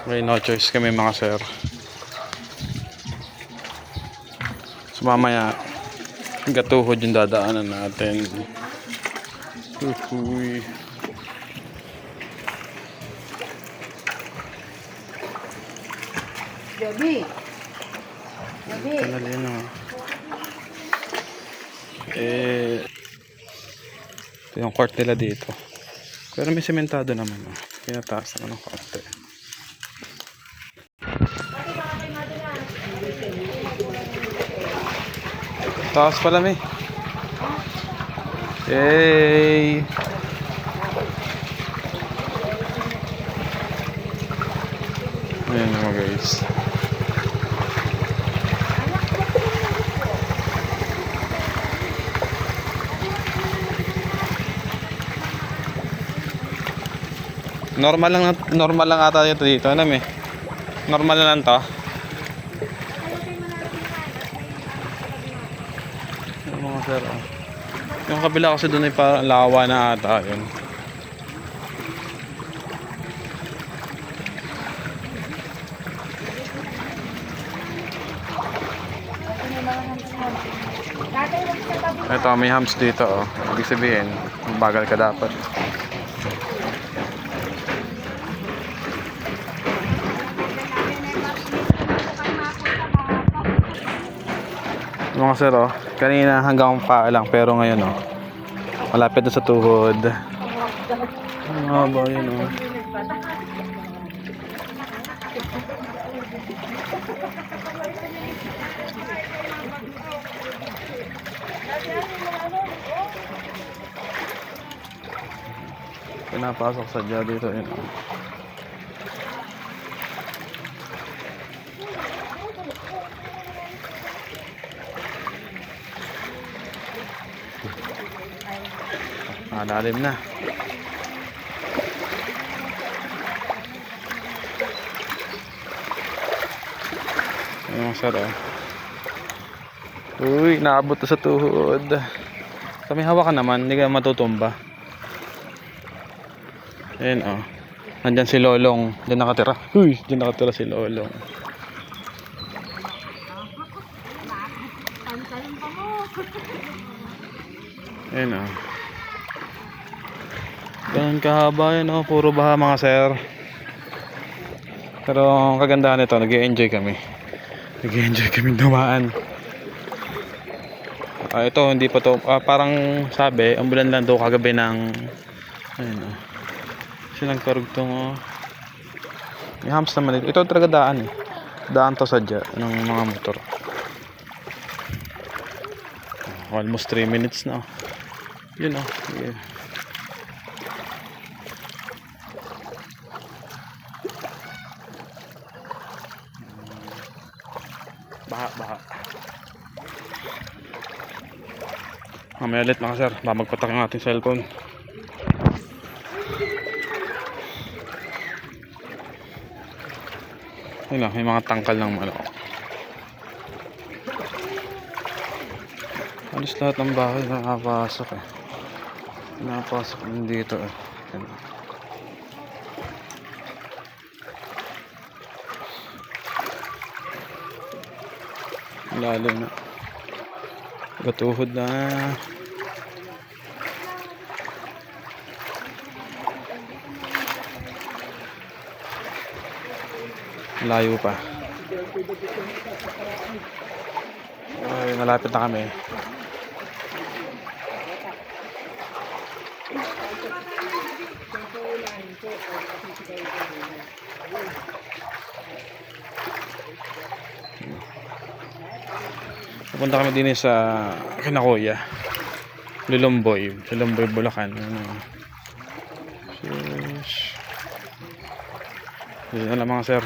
May no choice kami mga sir. So mamaya gatuhod yung dadaanan natin. Uhuy. Gabi. Gabi. Kanali na. Ito yung court nila dito. Pero may sementado naman. Pinataas naman ng konti. Taas pala may. Yay! Ayan mga guys. Normal lang ata ito dito. Ano may? Normal na lang to. Yung mga sir, oh. Yung kabila kasi doon ay parang lawa na ata yun. Ito, may hams dito, oh. Ibig sabihin, bagal ka dapat. Mga sir, oh, kanina hanggang paa lang, pero ngayon, oh, malapit na sa tuhod. Ang haba yun, oh. Pinapasok sa dya dito, yun, oh. Malalim na. Ayun sir, oh. Uy, naabot na sa tuhod. Kami hawakan naman, hindi ka matutumba. Ayun, oh. Nandyan si Lolong. Diyan nakatira. Uy, diyan nakatira si Lolong. Ayun, oh. Ganun kahaba yun, oh. Puro baha mga sir. Pero ang kagandahan nito, nag-i-enjoy kami. Nag-i-enjoy kami dumaan. Ito hindi pa to, parang sabi, umulan lang daw kagabi ng ayun, oh. Silang karugtong, oh. May hams naman dito. Ito talaga daan, eh. Daan to sadya ng mga motor. Almost 3 minutes na, oh. Yun, oh. Yeah. Baha. Mamaya ulit mga sir, magpatak ang ating cellphone. Ayun lang, may mga tangkal ng manok. Alis lahat ng bahay na nakapasok, eh. Nakapasok din dito, eh. Ayun. Lalim na. Gatuhod na. Layo pa. Ay, malapit na kami. Pupunta kami din sa Kinakuya, Lulumboy, Bulacan. Yun na lang mga sir.